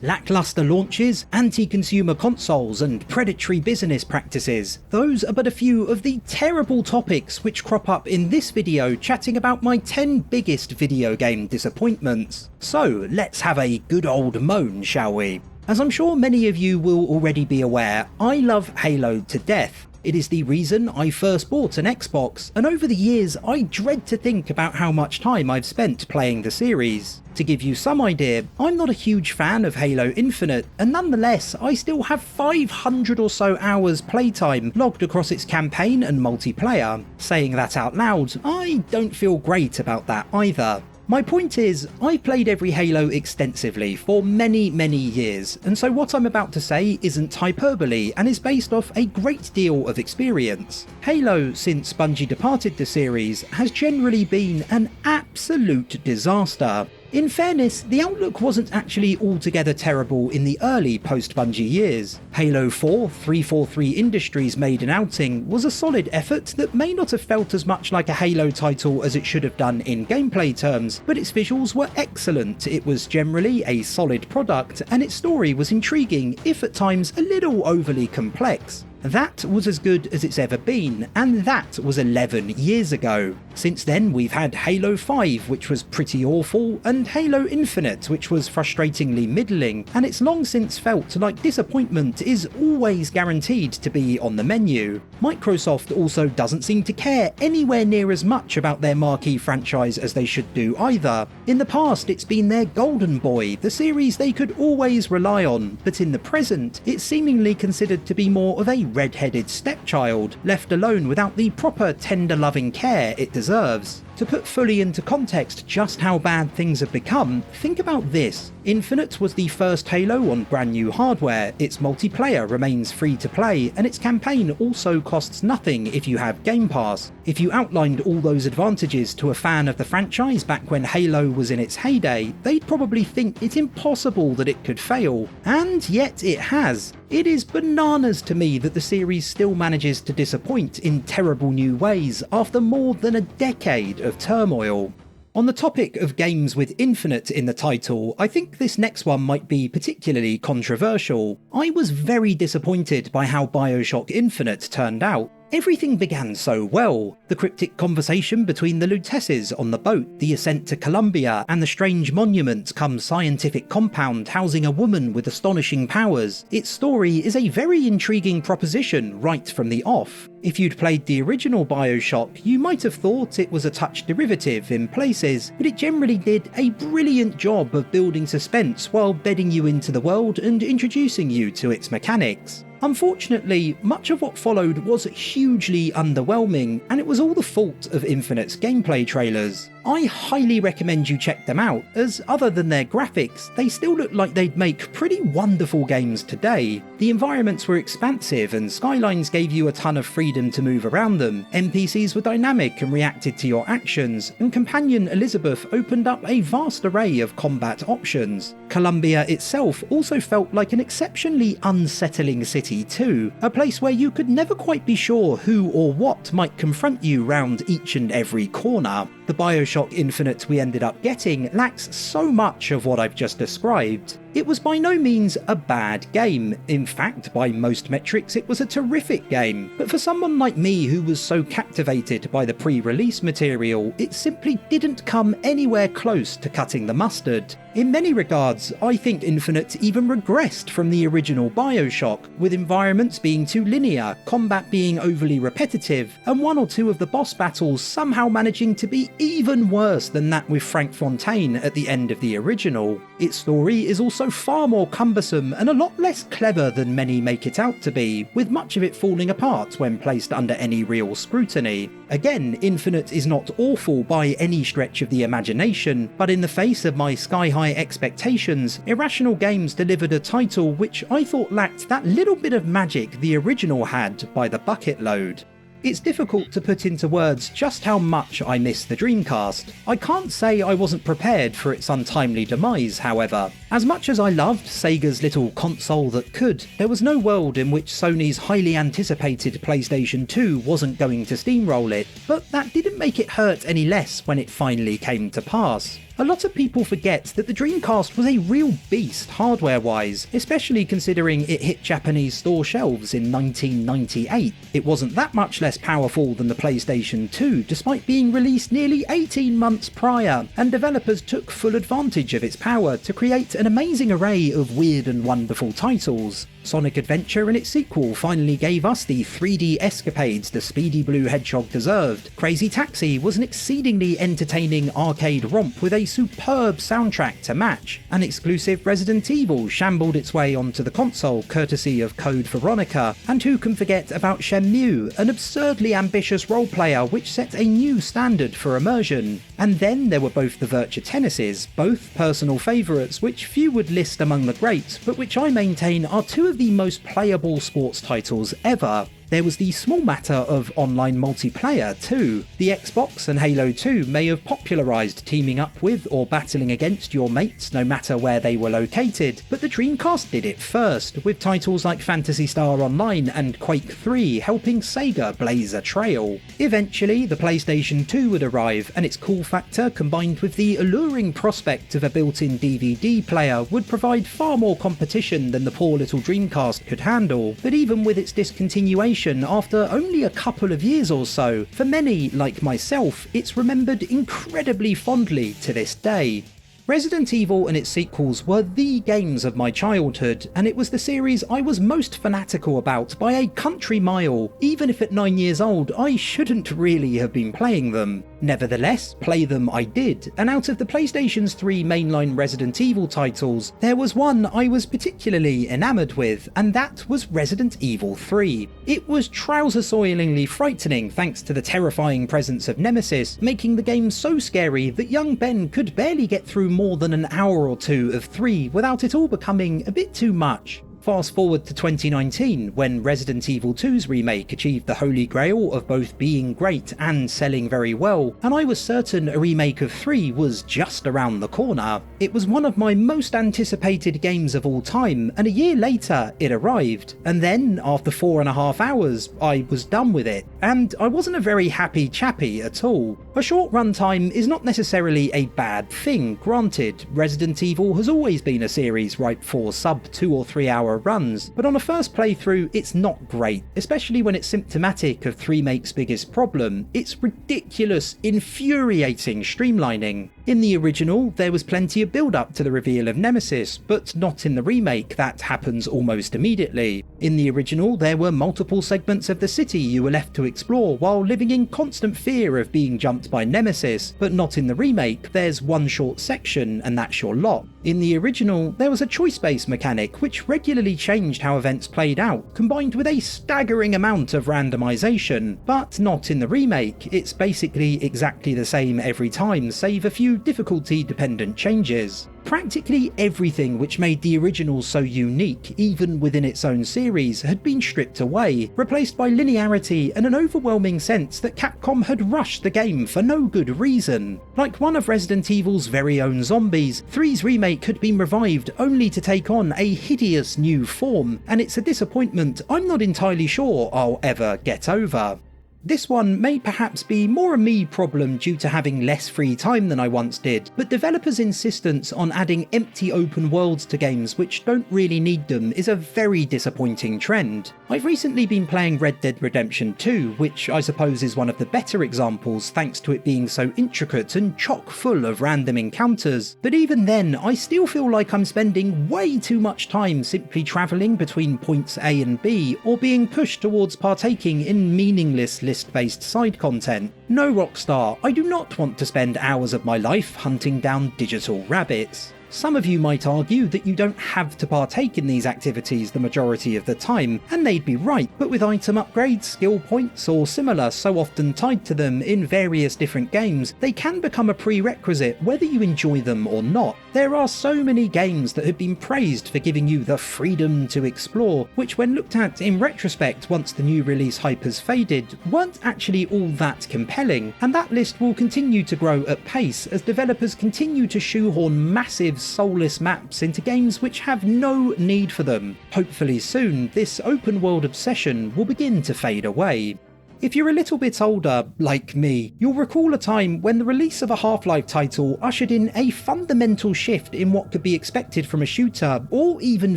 Lackluster launches, anti-consumer consoles, and predatory business practices. Those are but a few of the terrible topics which crop up in this video chatting about my 10 biggest video game disappointments. So let's have a good old moan, shall we? As I'm sure many of you will already be aware, I love Halo to death. It is the reason I first bought an Xbox, and over the years I dread to think about how much time I've spent playing the series. To give you some idea, I'm not a huge fan of Halo Infinite, and nonetheless I still have 500 or so hours playtime logged across its campaign and multiplayer. Saying that out loud, I don't feel great about that either. My point is, I played every Halo extensively for many years, and so what I'm about to say isn't hyperbole and is based off a great deal of experience. Halo, since Bungie departed the series, has generally been an absolute disaster. In fairness, the outlook wasn't actually altogether terrible in the early post-Bungie years. Halo 4 343 Industries made an outing was a solid effort that may not have felt as much like a Halo title as it should have done in gameplay terms, but its visuals were excellent, it was generally a solid product, and its story was intriguing, if at times a little overly complex. That was as good as it's ever been, and that was 11 years ago. Since then we've had Halo 5, which was pretty awful, and Halo Infinite, which was frustratingly middling, and it's long since felt like disappointment is always guaranteed to be on the menu. Microsoft also doesn't seem to care anywhere near as much about their marquee franchise as they should do either. In the past it's been their golden boy, the series they could always rely on, but in the present it's seemingly considered to be more of a red-headed stepchild, left alone without the proper tender loving care it deserves. To put fully into context just how bad things have become, think about this. Infinite was the first Halo on brand new hardware, its multiplayer remains free to play, and its campaign also costs nothing if you have Game Pass. If you outlined all those advantages to a fan of the franchise back when Halo was in its heyday, they'd probably think it's impossible that it could fail. And yet it has. It is bananas to me that the series still manages to disappoint in terrible new ways after more than a decade of turmoil. On the topic of games with Infinite in the title, I think this next one might be particularly controversial. I was very disappointed by how BioShock Infinite turned out. Everything began so well. The cryptic conversation between the Lutesses on the boat, the ascent to Columbia, and the strange monument come scientific compound housing a woman with astonishing powers. Its story is a very intriguing proposition right from the off. If you'd played the original BioShock, you might have thought it was a touch derivative in places, but it generally did a brilliant job of building suspense while bedding you into the world and introducing you to its mechanics. Unfortunately, much of what followed was hugely underwhelming, and it was all the fault of Infinite's gameplay trailers. I highly recommend you check them out, as other than their graphics, they still look like they'd make pretty wonderful games today. The environments were expansive and skylines gave you a ton of freedom to move around them, NPCs were dynamic and reacted to your actions, and companion Elizabeth opened up a vast array of combat options. Columbia itself also felt like an exceptionally unsettling city too, a place where you could never quite be sure who or what might confront you round each and every corner. The BioShock Infinite we ended up getting lacks so much of what I've just described. It was by no means a bad game. In fact, by most metrics it was a terrific game, but for someone like me who was so captivated by the pre-release material, it simply didn't come anywhere close to cutting the mustard. In many regards, I think Infinite even regressed from the original BioShock, with environments being too linear, combat being overly repetitive, and one or two of the boss battles somehow managing to be even worse than that with Frank Fontaine at the end of the original. Its story is also far more cumbersome and a lot less clever than many make it out to be, with much of it falling apart when placed under any real scrutiny. Again, Infinite is not awful by any stretch of the imagination, but in the face of my sky-high expectations, Irrational Games delivered a title which I thought lacked that little bit of magic the original had by the bucket load. It's difficult to put into words just how much I miss the Dreamcast. I can't say I wasn't prepared for its untimely demise, however. As much as I loved Sega's little console that could, there was no world in which Sony's highly anticipated PlayStation 2 wasn't going to steamroll it, but that didn't make it hurt any less when it finally came to pass. A lot of people forget that the Dreamcast was a real beast hardware-wise, especially considering it hit Japanese store shelves in 1998. It wasn't that much less powerful than the PlayStation 2, despite being released nearly 18 months prior, and developers took full advantage of its power to create an amazing array of weird and wonderful titles. Sonic Adventure and its sequel finally gave us the 3D escapades the speedy blue hedgehog deserved. Crazy Taxi was an exceedingly entertaining arcade romp with a superb soundtrack to match. An exclusive Resident Evil shambled its way onto the console courtesy of Code Veronica, and who can forget about Shenmue, an absurdly ambitious role player which set a new standard for immersion. And then there were both the Virtua Tennises, both personal favourites which few would list among the greats, but which I maintain are two of the most playable sports titles ever. There was the small matter of online multiplayer too. The Xbox and Halo 2 may have popularised teaming up with or battling against your mates no matter where they were located, but the Dreamcast did it first, with titles like Phantasy Star Online and Quake 3 helping Sega blaze a trail. Eventually, the PlayStation 2 would arrive, and its cool factor combined with the alluring prospect of a built-in DVD player would provide far more competition than the poor little Dreamcast could handle. But even with its discontinuation after only a couple of years or so, for many, like myself, it's remembered incredibly fondly to this day. Resident Evil and its sequels were the games of my childhood, and it was the series I was most fanatical about by a country mile, even if at 9 years old I shouldn't really have been playing them. Nevertheless, play them I did, and out of the PlayStation's 3 mainline Resident Evil titles, there was one I was particularly enamoured with, and that was Resident Evil 3. It was trouser-soilingly frightening thanks to the terrifying presence of Nemesis, making the game so scary that young Ben could barely get through more than an hour or two of 3 without it all becoming a bit too much. Fast forward to 2019, when Resident Evil 2's remake achieved the holy grail of both being great and selling very well, and I was certain a remake of 3 was just around the corner. It was one of my most anticipated games of all time, and a year later it arrived, and then, after 4.5 hours, I was done with it, and I wasn't a very happy chappy at all. A short runtime is not necessarily a bad thing, granted. Resident Evil has always been a series ripe for sub 2 or 3 hour runs, but on a first playthrough it's not great, especially when it's symptomatic of Remake's biggest problem, its ridiculous, infuriating streamlining. In the original, there was plenty of build-up to the reveal of Nemesis, but not in the remake. That happens almost immediately. In the original, there were multiple segments of the city you were left to explore while living in constant fear of being jumped by Nemesis, but not in the remake. There's one short section and that's your lot. In the original, there was a choice-based mechanic which regularly changed how events played out, combined with a staggering amount of randomization, but not in the remake. It's basically exactly the same every time, save a few difficulty-dependent changes. Practically everything which made the original so unique, even within its own series, had been stripped away, replaced by linearity and an overwhelming sense that Capcom had rushed the game for no good reason. Like one of Resident Evil's very own zombies, 3's remake had been revived only to take on a hideous new form, and it's a disappointment I'm not entirely sure I'll ever get over. This one may perhaps be more a me problem due to having less free time than I once did, but developers' insistence on adding empty open worlds to games which don't really need them is a very disappointing trend. I've recently been playing Red Dead Redemption 2, which I suppose is one of the better examples thanks to it being so intricate and chock full of random encounters, but even then I still feel like I'm spending way too much time simply travelling between points A and B, or being pushed towards partaking in meaningless list-based side content. No, Rockstar, I do not want to spend hours of my life hunting down digital rabbits. Some of you might argue that you don't have to partake in these activities the majority of the time, and they'd be right, but with item upgrades, skill points, or similar so often tied to them in various different games, they can become a prerequisite whether you enjoy them or not. There are so many games that have been praised for giving you the freedom to explore, which when looked at in retrospect once the new release hype has faded, weren't actually all that compelling, and that list will continue to grow at pace as developers continue to shoehorn massive soulless maps into games which have no need for them. Hopefully soon, this open world obsession will begin to fade away. If you're a little bit older, like me, you'll recall a time when the release of a Half-Life title ushered in a fundamental shift in what could be expected from a shooter, or even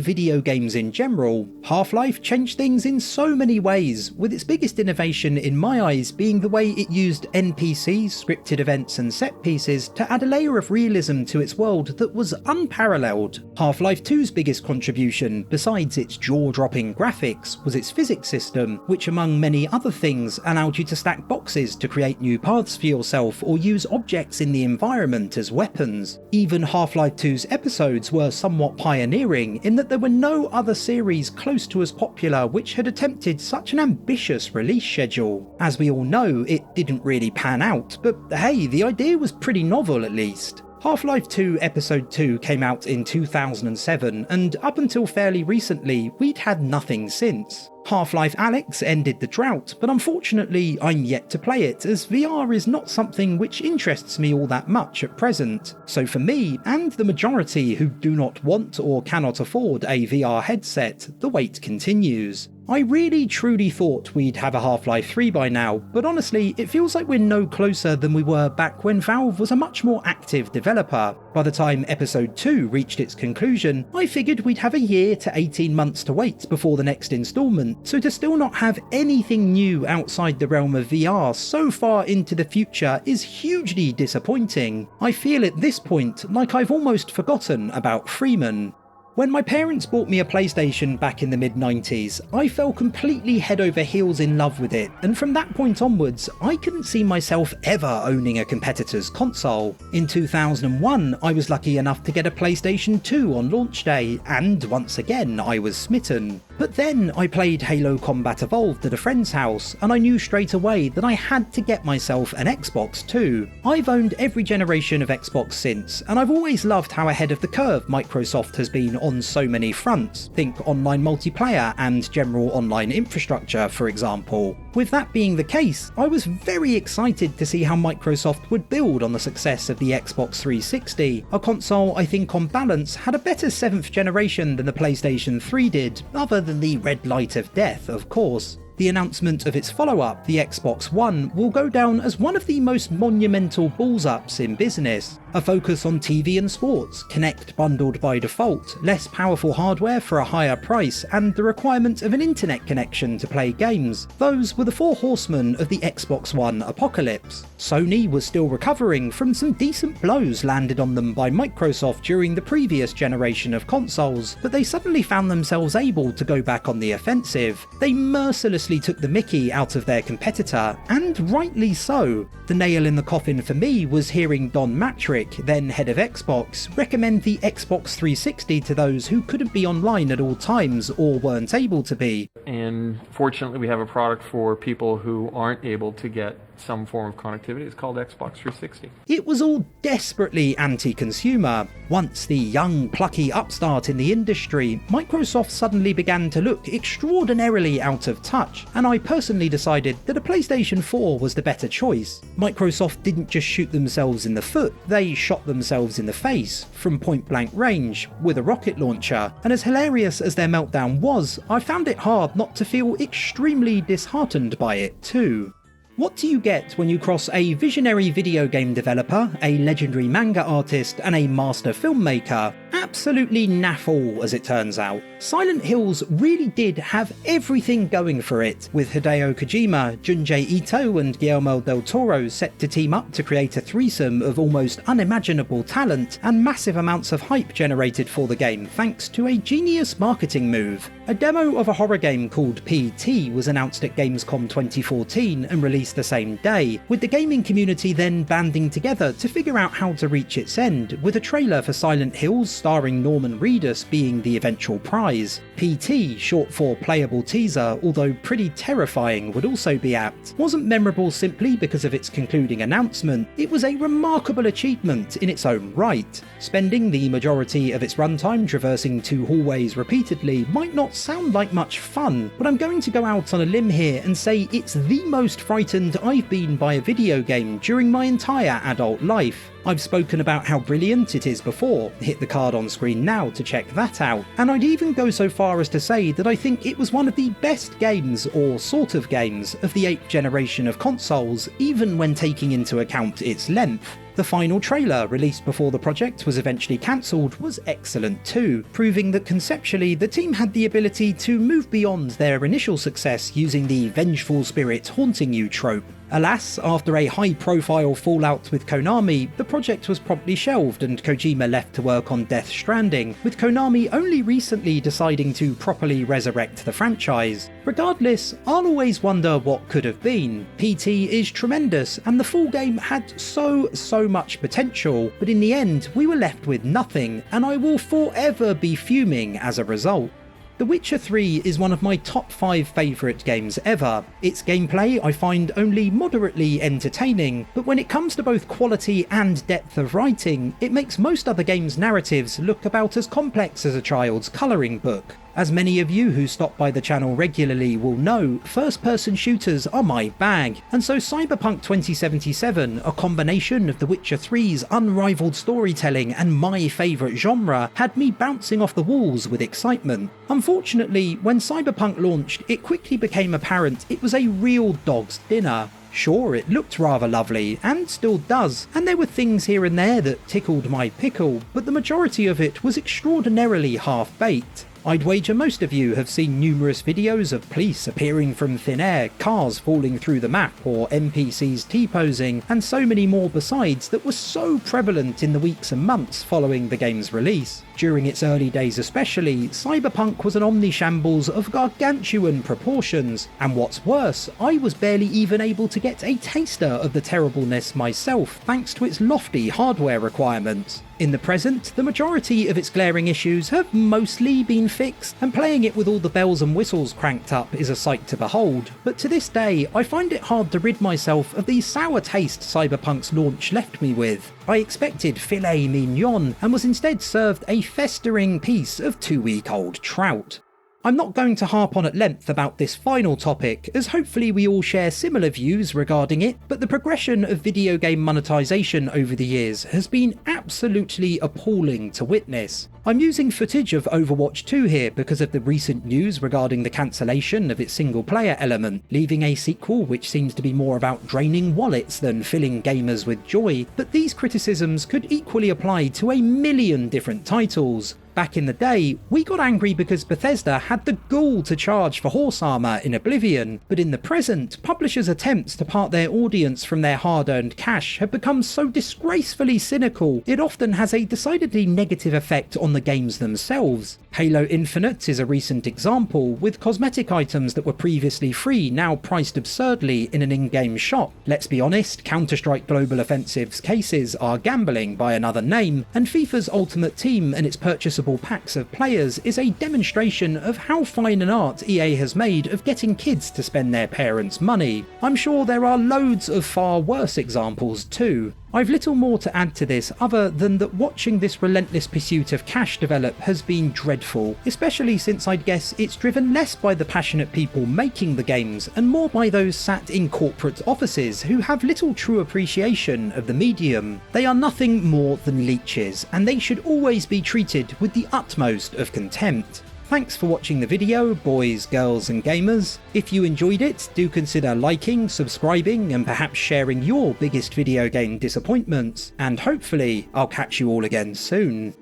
video games in general. Half-Life changed things in so many ways, with its biggest innovation in my eyes being the way it used NPCs, scripted events and set pieces to add a layer of realism to its world that was unparalleled. Half-Life 2's biggest contribution, besides its jaw-dropping graphics, was its physics system, which among many other things allowed you to stack boxes to create new paths for yourself or use objects in the environment as weapons. Even Half-Life 2's episodes were somewhat pioneering in that there were no other series close to as popular which had attempted such an ambitious release schedule. As we all know, it didn't really pan out, but hey, the idea was pretty novel at least. Half-Life 2 Episode 2 came out in 2007, and up until fairly recently, we'd had nothing since. Half-Life Alyx ended the drought, but unfortunately I'm yet to play it, as VR is not something which interests me all that much at present. So for me, and the majority who do not want or cannot afford a VR headset, the wait continues. I really truly thought we'd have a Half-Life 3 by now, but honestly it feels like we're no closer than we were back when Valve was a much more active developer. By the time Episode 2 reached its conclusion, I figured we'd have a year to 18 months to wait before the next instalment, so to still not have anything new outside the realm of VR so far into the future is hugely disappointing. I feel at this point like I've almost forgotten about Freeman. When my parents bought me a PlayStation back in the mid-90s, I fell completely head over heels in love with it, and from that point onwards, I couldn't see myself ever owning a competitor's console. In 2001, I was lucky enough to get a PlayStation 2 on launch day, and once again, I was smitten. But then I played Halo Combat Evolved at a friend's house, and I knew straight away that I had to get myself an Xbox too. I've owned every generation of Xbox since, and I've always loved how ahead of the curve Microsoft has been on so many fronts. Think online multiplayer and general online infrastructure, for example. With that being the case, I was very excited to see how Microsoft would build on the success of the Xbox 360, a console I think on balance had a better 7th generation than the PlayStation 3 did, other than the red light of death, of course. The announcement of its follow-up, the Xbox One, will go down as one of the most monumental balls-ups in business. A focus on TV and sports, Kinect bundled by default, less powerful hardware for a higher price, and the requirement of an internet connection to play games. Those were the four horsemen of the Xbox One apocalypse. Sony was still recovering from some decent blows landed on them by Microsoft during the previous generation of consoles, but they suddenly found themselves able to go back on the offensive. They mercilessly took the mickey out of their competitor, and rightly so. The nail in the coffin for me was hearing Don Matrick, then head of Xbox, recommend the Xbox 360 to those who couldn't be online at all times or weren't able to be. And fortunately we have a product for people who aren't able to get some form of connectivity. It's called Xbox 360. It was all desperately anti-consumer. Once the young, plucky upstart in the industry, Microsoft suddenly began to look extraordinarily out of touch, and I personally decided that a PlayStation 4 was the better choice. Microsoft didn't just shoot themselves in the foot, they shot themselves in the face, from point-blank range, with a rocket launcher, and as hilarious as their meltdown was, I found it hard not to feel extremely disheartened by it too. What do you get when you cross a visionary video game developer, a legendary manga artist, and a master filmmaker? Absolutely naff all, as it turns out. Silent Hills really did have everything going for it, with Hideo Kojima, Junji Ito and Guillermo del Toro set to team up to create a threesome of almost unimaginable talent and massive amounts of hype generated for the game thanks to a genius marketing move. A demo of a horror game called PT was announced at Gamescom 2014 and released the same day, with the gaming community then banding together to figure out how to reach its end, with a trailer for Silent Hills starring Norman Reedus being the eventual prize. PT, short for playable teaser, although pretty terrifying, would also be apt. Wasn't memorable simply because of its concluding announcement, it was a remarkable achievement in its own right. Spending the majority of its runtime traversing two hallways repeatedly might not sound like much fun, but I'm going to go out on a limb here and say it's the most frightened I've been by a video game during my entire adult life. I've spoken about how brilliant it is before, hit the card on screen now to check that out, and I'd even go so far as to say that I think it was one of the best games, or sort of games, of the 8th generation of consoles, even when taking into account its length. The final trailer, released before the project was eventually cancelled, was excellent too, proving that conceptually the team had the ability to move beyond their initial success using the vengeful spirit haunting you trope. Alas, after a high-profile fallout with Konami, the project was promptly shelved and Kojima left to work on Death Stranding, with Konami only recently deciding to properly resurrect the franchise. Regardless, I'll always wonder what could have been. PT is tremendous, and the full game had so much potential, but in the end, we were left with nothing, and I will forever be fuming as a result. The Witcher 3 is one of my top 5 favourite games ever. Its gameplay I find only moderately entertaining, but when it comes to both quality and depth of writing, it makes most other games' narratives look about as complex as a child's colouring book. As many of you who stop by the channel regularly will know, first-person shooters are my bag, and so Cyberpunk 2077, a combination of The Witcher 3's unrivaled storytelling and my favourite genre, had me bouncing off the walls with excitement. Unfortunately, when Cyberpunk launched, it quickly became apparent it was a real dog's dinner. Sure, it looked rather lovely, and still does, and there were things here and there that tickled my pickle, but the majority of it was extraordinarily half-baked. I'd wager most of you have seen numerous videos of police appearing from thin air, cars falling through the map, or NPCs T-posing, and so many more besides that were so prevalent in the weeks and months following the game's release. During its early days especially, Cyberpunk was an omnishambles of gargantuan proportions, and what's worse, I was barely even able to get a taster of the terribleness myself thanks to its lofty hardware requirements. In the present, the majority of its glaring issues have mostly been fixed, and playing it with all the bells and whistles cranked up is a sight to behold, but to this day I find it hard to rid myself of the sour taste Cyberpunk's launch left me with. I expected filet mignon and was instead served a festering piece of 2-week-old trout. I'm not going to harp on at length about this final topic, as hopefully we all share similar views regarding it, but the progression of video game monetization over the years has been absolutely appalling to witness. I'm using footage of Overwatch 2 here because of the recent news regarding the cancellation of its single-player element, leaving a sequel which seems to be more about draining wallets than filling gamers with joy, but these criticisms could equally apply to a million different titles. Back in the day, we got angry because Bethesda had the gall to charge for horse armour in Oblivion, but in the present, publishers' attempts to part their audience from their hard-earned cash have become so disgracefully cynical, it often has a decidedly negative effect on the games themselves. Halo Infinite is a recent example, with cosmetic items that were previously free now priced absurdly in an in-game shop. Let's be honest, Counter-Strike Global Offensive's cases are gambling by another name, and FIFA's Ultimate Team and its purchasable packs of players is a demonstration of how fine an art EA has made of getting kids to spend their parents' money. I'm sure there are loads of far worse examples too. I've little more to add to this other than that watching this relentless pursuit of cash develop has been dreadful, especially since I'd guess it's driven less by the passionate people making the games and more by those sat in corporate offices who have little true appreciation of the medium. They are nothing more than leeches, and they should always be treated with the utmost of contempt. Thanks for watching the video, boys, girls and gamers. If you enjoyed it, do consider liking, subscribing and perhaps sharing your biggest video game disappointments, and hopefully I'll catch you all again soon.